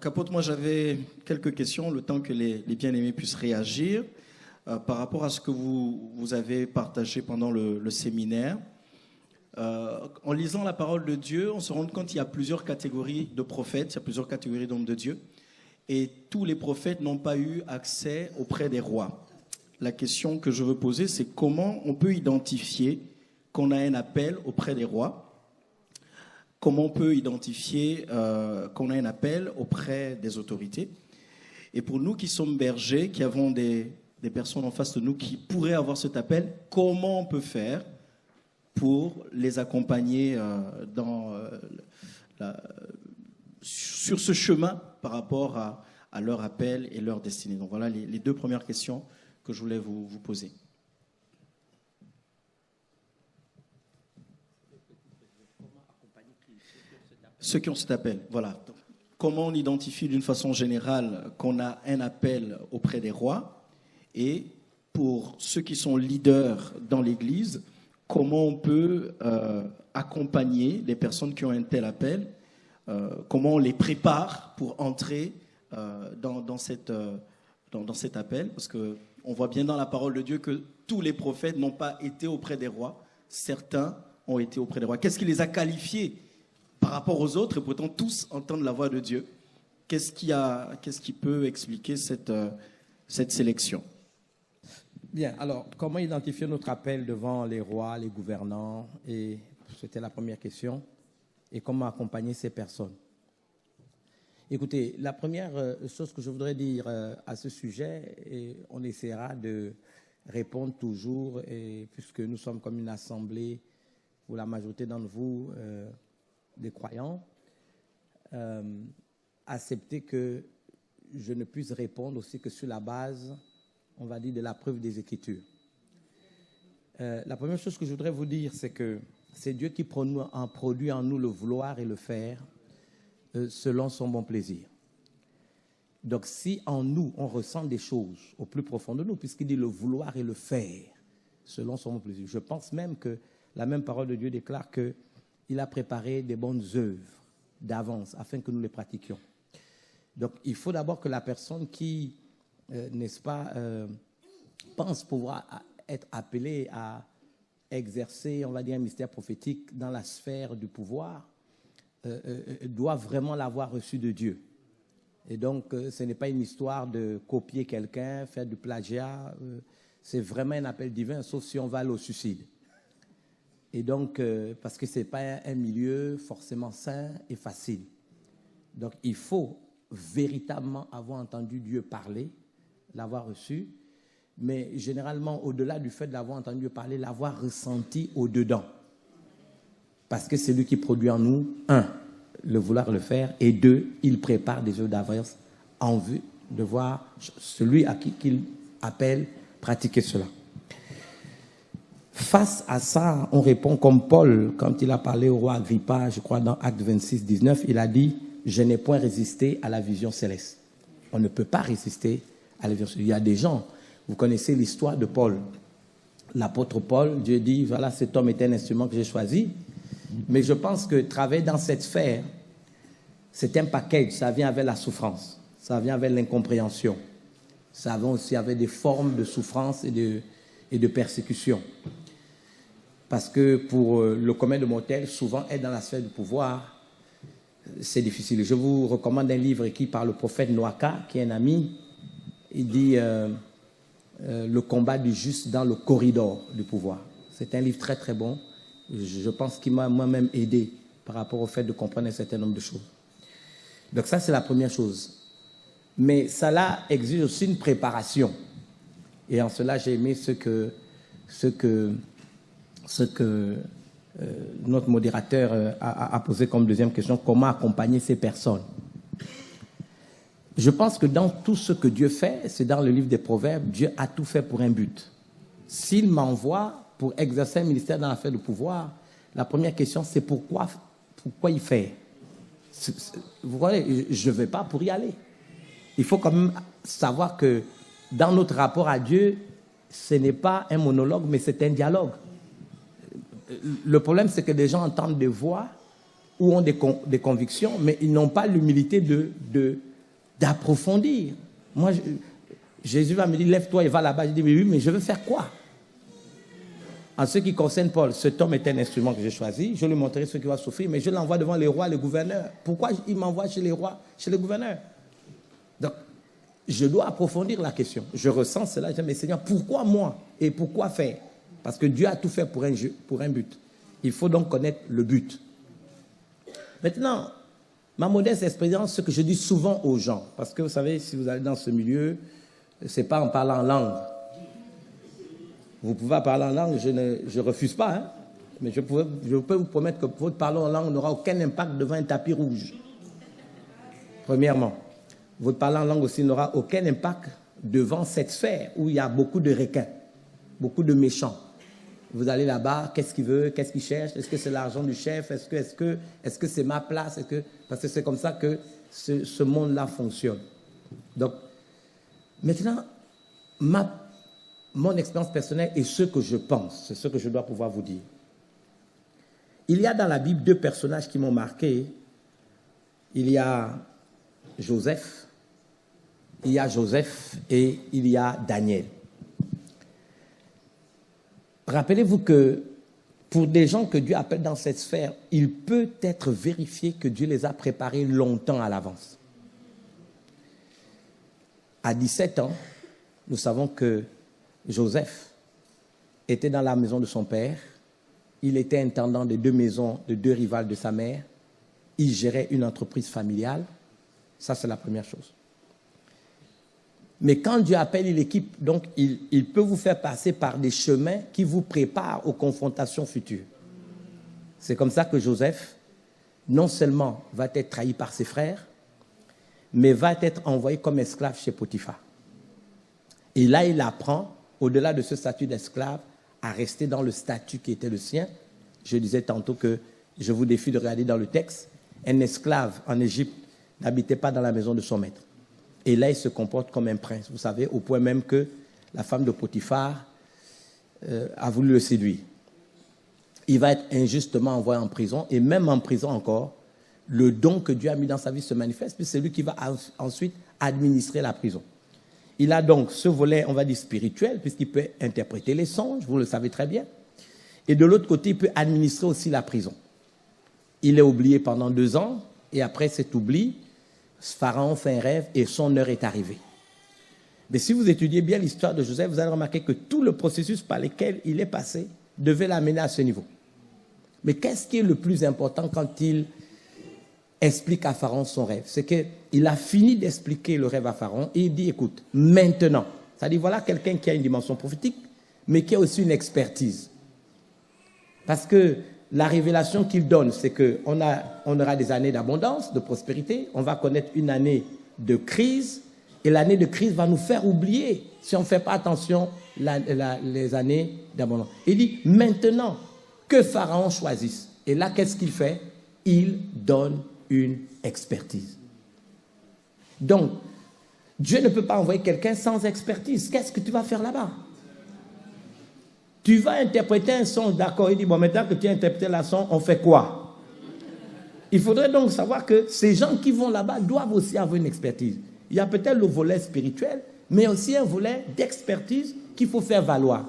Donc, apôtre, moi, j'avais quelques questions, le temps que les bien-aimés puissent réagir par rapport à ce que vous avez partagé pendant le séminaire. En lisant la parole de Dieu, on se rend compte qu'il y a plusieurs catégories de prophètes, il y a plusieurs catégories d'hommes de Dieu, et tous les prophètes n'ont pas eu accès auprès des rois. La question que je veux poser, c'est comment on peut identifier qu'on a un appel auprès des rois? Comment on peut identifier qu'on a un appel auprès des autorités? Et pour nous qui sommes bergers, qui avons des personnes en face de nous qui pourraient avoir cet appel, comment on peut faire pour les accompagner sur ce chemin par rapport à leur appel et leur destinée? Donc voilà les deux premières questions que je voulais vous poser. Ceux qui ont cet appel, voilà. Donc, comment on identifie d'une façon générale qu'on a un appel auprès des rois? Et pour ceux qui sont leaders dans l'Église, comment on peut accompagner les personnes qui ont un tel appel? Comment on les prépare pour entrer dans cet appel? Parce qu'on voit bien dans la parole de Dieu que tous les prophètes n'ont pas été auprès des rois. Certains ont été auprès des rois. Qu'est-ce qui les a qualifiés par rapport aux autres, et pourtant tous entendent la voix de Dieu? Qu'est-ce qui peut expliquer cette sélection? Bien, alors, comment identifier notre appel devant les rois, les gouvernants? Et c'était la première question. Et comment accompagner ces personnes? Écoutez, la première chose que je voudrais dire à ce sujet, et on essaiera de répondre toujours, et puisque nous sommes comme une assemblée, pour la majorité d'entre vous, des croyants, accepter que je ne puisse répondre aussi que sur la base, on va dire, de la preuve des Écritures. La première chose que je voudrais vous dire, c'est que c'est Dieu qui produit en nous le vouloir et le faire selon son bon plaisir. Donc, si en nous, on ressent des choses au plus profond de nous, puisqu'il dit le vouloir et le faire selon son bon plaisir, je pense même que la même parole de Dieu déclare que il a préparé des bonnes œuvres d'avance afin que nous les pratiquions. Donc, il faut d'abord que la personne qui, n'est-ce pas, pense pouvoir être appelée à exercer, on va dire, un mystère prophétique dans la sphère du pouvoir, doit vraiment l'avoir reçu de Dieu. Et donc, ce n'est pas une histoire de copier quelqu'un, faire du plagiat. C'est vraiment un appel divin, sauf si on va aller au suicide. Et donc, parce que ce n'est pas un milieu forcément sain et facile. Donc, il faut véritablement avoir entendu Dieu parler, l'avoir reçu, mais généralement, au-delà du fait de l'avoir entendu Dieu parler, l'avoir ressenti au-dedans. Parce que c'est lui qui produit en nous, un, le vouloir le faire, et deux, il prépare des œuvres d'avance en vue de voir celui à qui il appelle pratiquer cela. Face à ça, on répond comme Paul, quand il a parlé au roi Agrippa, je crois dans Actes 26, 19, il a dit « Je n'ai point résisté à la vision céleste ». On ne peut pas résister à la vision céleste. Il y a des gens, vous connaissez l'histoire de Paul. L'apôtre Paul, Dieu dit « Voilà, cet homme est un instrument que j'ai choisi ». Mais je pense que travailler dans cette sphère, c'est un package, ça vient avec la souffrance, ça vient avec l'incompréhension, ça vient aussi avec des formes de souffrance et de persécution. Parce que pour le commun des mortels, souvent être dans la sphère du pouvoir, c'est difficile. Je vous recommande un livre écrit par le prophète Noaka, qui est un ami. Il dit le combat du juste dans le corridor du pouvoir. C'est un livre très très bon. Je pense qu'il m'a moi-même aidé par rapport au fait de comprendre un certain nombre de choses. Donc ça, c'est la première chose. Mais cela exige aussi une préparation. Et en cela, j'ai aimé ce que notre modérateur a posé comme deuxième question, comment accompagner ces personnes? Je pense que dans tout ce que Dieu fait, c'est dans le livre des Proverbes, Dieu a tout fait pour un but. S'il m'envoie pour exercer un ministère dans l'affaire du pouvoir, la première question, c'est pourquoi il fait? Vous voyez, je ne vais pas pour y aller. Il faut quand même savoir que dans notre rapport à Dieu, ce n'est pas un monologue, mais c'est un dialogue. Le problème, c'est que les gens entendent des voix ou ont des convictions, mais ils n'ont pas l'humilité de d'approfondir. Moi, Jésus va me dire, lève-toi et va là-bas. Je dis, mais oui, mais je veux faire quoi? En ce qui concerne Paul, cet homme est un instrument que j'ai choisi. Je lui montrerai ce qui va souffrir, mais je l'envoie devant les rois, les gouverneurs. Pourquoi il m'envoie chez les rois, chez les gouverneurs? Donc, je dois approfondir la question. Je ressens cela. Je dis, mais Seigneur, pourquoi moi? Et pourquoi faire? Parce que Dieu a tout fait pour un but. Il faut donc connaître le but. Maintenant, ma modeste expérience, ce que je dis souvent aux gens, parce que vous savez, si vous allez dans ce milieu, ce n'est pas en parlant en langue. Vous pouvez parler en langue, je ne refuse pas, hein, mais je peux vous promettre que votre parler en langue n'aura aucun impact devant un tapis rouge. Premièrement, votre parler en langue aussi n'aura aucun impact devant cette sphère où il y a beaucoup de requins, beaucoup de méchants. Vous allez là-bas, qu'est-ce qu'il veut, qu'est-ce qu'il cherche? Est-ce que c'est l'argent du chef? Est-ce que c'est ma place? Parce que c'est comme ça que ce monde-là fonctionne. Donc, maintenant, mon expérience personnelle est ce que je pense, c'est ce que je dois pouvoir vous dire. Il y a dans la Bible 2 personnages qui m'ont marqué. Il y a Joseph et il y a Daniel. Rappelez-vous que pour des gens que Dieu appelle dans cette sphère, il peut être vérifié que Dieu les a préparés longtemps à l'avance. À 17 ans, nous savons que Joseph était dans la maison de son père. Il était intendant de 2 maisons, de 2 rivales de sa mère. Il gérait une entreprise familiale. Ça, c'est la première chose. Mais quand Dieu appelle, il équipe, donc il peut vous faire passer par des chemins qui vous préparent aux confrontations futures. C'est comme ça que Joseph, non seulement va être trahi par ses frères, mais va être envoyé comme esclave chez Potiphar. Et là, il apprend, au-delà de ce statut d'esclave, à rester dans le statut qui était le sien. Je disais tantôt que je vous défie de regarder dans le texte. Un esclave en Égypte n'habitait pas dans la maison de son maître. Et là, il se comporte comme un prince, vous savez, au point même que la femme de Potiphar a voulu le séduire. Il va être injustement envoyé en prison, et même en prison encore, le don que Dieu a mis dans sa vie se manifeste, puis c'est lui qui va ensuite administrer la prison. Il a donc ce volet, on va dire, spirituel, puisqu'il peut interpréter les songes, vous le savez très bien. Et de l'autre côté, il peut administrer aussi la prison. Il est oublié pendant 2 ans, et après cet oubli, Pharaon fait un rêve et son heure est arrivée. Mais si vous étudiez bien l'histoire de Joseph, vous allez remarquer que tout le processus par lequel il est passé devait l'amener à ce niveau. Mais qu'est-ce qui est le plus important quand il explique à Pharaon son rêve? C'est qu'il a fini d'expliquer le rêve à Pharaon et il dit, écoute, maintenant, c'est-à-dire voilà quelqu'un qui a une dimension prophétique, mais qui a aussi une expertise. Parce que la révélation qu'il donne, c'est qu'on aura des années d'abondance, de prospérité, on va connaître une année de crise, et l'année de crise va nous faire oublier, si on ne fait pas attention, les années d'abondance. Il dit, maintenant, que Pharaon choisisse. Et là, qu'est-ce qu'il fait? Il donne une expertise. Donc, Dieu ne peut pas envoyer quelqu'un sans expertise. Qu'est-ce que tu vas faire là-bas? Tu vas interpréter un son, d'accord, il dit, bon, maintenant que tu as interprété la son, on fait quoi? Il faudrait donc savoir que ces gens qui vont là-bas doivent aussi avoir une expertise. Il y a peut-être le volet spirituel, mais aussi un volet d'expertise qu'il faut faire valoir.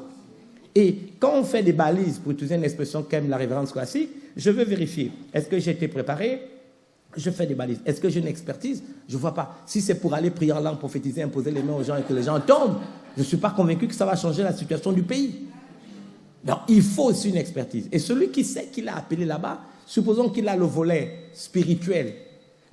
Et quand on fait des balises, pour utiliser une expression qu'aime la révérence classique, je veux vérifier, est-ce que j'ai été préparé? Je fais des balises. Est-ce que j'ai une expertise? Je ne vois pas. Si c'est pour aller prier en langue, prophétiser, imposer les mains aux gens et que les gens tombent, je ne suis pas convaincu que ça va changer la situation du pays. Donc, il faut aussi une expertise. Et celui qui sait qu'il a appelé là-bas, supposons qu'il a le volet spirituel,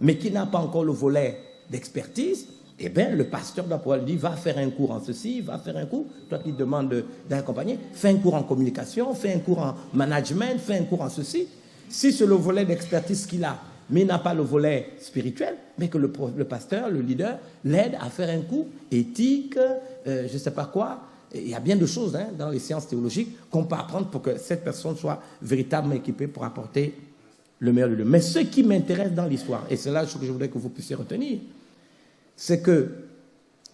mais qu'il n'a pas encore le volet d'expertise, eh bien, le pasteur doit pouvoir lui dire, va faire un cours en ceci, va faire un cours. Toi qui demandes d'accompagner, fais un cours en communication, fais un cours en management, fais un cours en ceci. Si c'est le volet d'expertise qu'il a, mais il n'a pas le volet spirituel, mais que le pasteur, le leader, l'aide à faire un cours éthique, je ne sais pas quoi. Il y a bien de choses dans les sciences théologiques qu'on peut apprendre pour que cette personne soit véritablement équipée pour apporter le meilleur de lui. Mais ce qui m'intéresse dans l'histoire, et c'est là ce que je voudrais que vous puissiez retenir, c'est que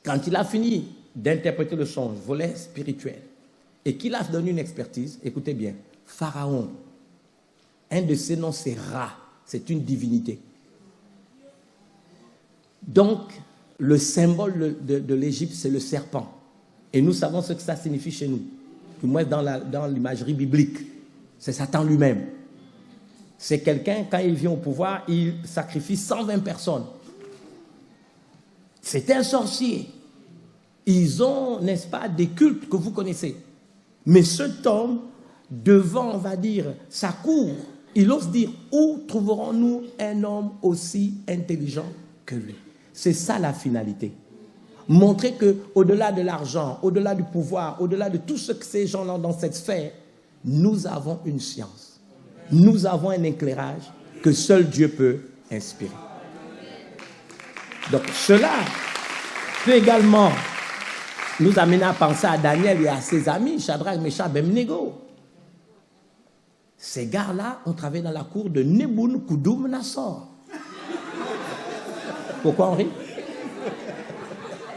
quand il a fini d'interpréter le songe, volet spirituel, et qu'il a donné une expertise, écoutez bien, Pharaon, un de ses noms c'est Ra, c'est une divinité. Donc, le symbole de l'Égypte, c'est le serpent. Et nous savons ce que ça signifie chez nous. Du moins dans l'imagerie biblique. C'est Satan lui-même. C'est quelqu'un, quand il vient au pouvoir, il sacrifie 120 personnes. C'est un sorcier. Ils ont, n'est-ce pas, des cultes que vous connaissez. Mais cet homme, devant, on va dire, sa cour, il ose dire, où trouverons-nous un homme aussi intelligent que lui? C'est ça la finalité. Montrer qu'au-delà de l'argent, au-delà du pouvoir, au-delà de tout ce que ces gens-là ont dans cette sphère, nous avons une science. Nous avons un éclairage que seul Dieu peut inspirer. Donc cela peut également nous amener à penser à Daniel et à ses amis, Shadrach, Meshach, Abednego. Ces gars-là ont travaillé dans la cour de Nabuchodonosor. Pourquoi on rit?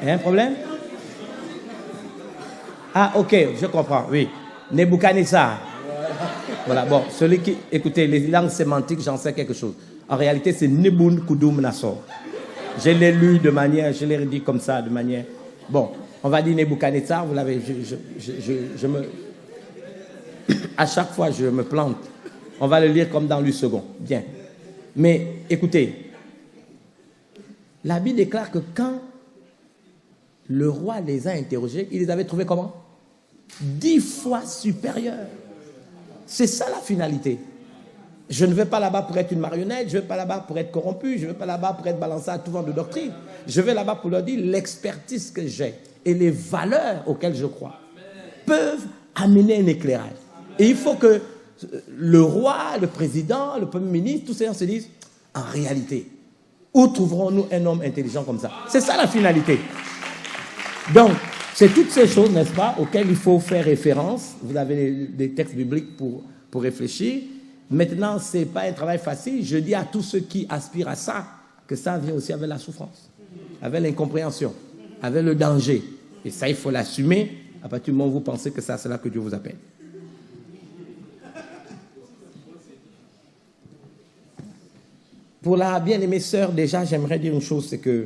Il y a un problème? Ah, ok, je comprends, oui. Nebuchadnezzar. Voilà, bon, celui qui... Écoutez, les langues sémantiques, j'en sais quelque chose. En réalité, c'est Nabuchodonosor. Je l'ai lu de manière, je l'ai dit comme ça, de manière... Bon, on va dire Nebuchadnezzar, vous l'avez... À chaque fois, je me plante. On va le lire comme dans le second. Bien. Mais, écoutez, la Bible déclare que quand le roi les a interrogés, il les avait trouvés comment? 10 fois supérieurs. C'est ça la finalité. Je ne vais pas là-bas pour être une marionnette, je ne vais pas là-bas pour être corrompu, je ne vais pas là-bas pour être balancé à tout vent de doctrine. Je vais là-bas pour leur dire l'expertise que j'ai et les valeurs auxquelles je crois peuvent amener un éclairage. Et il faut que le roi, le président, le premier ministre, tous ces gens se disent, en réalité, où trouverons-nous un homme intelligent comme ça? C'est ça la finalité. Donc, c'est toutes ces choses, n'est-ce pas, auxquelles il faut faire référence. Vous avez des textes bibliques pour réfléchir. Maintenant, ce n'est pas un travail facile. Je dis à tous ceux qui aspirent à ça, que ça vient aussi avec la souffrance, avec l'incompréhension, avec le danger. Et ça, il faut l'assumer à partir du moment où vous pensez que c'est là que Dieu vous appelle. Pour la bien-aimée sœur, déjà, j'aimerais dire une chose, c'est que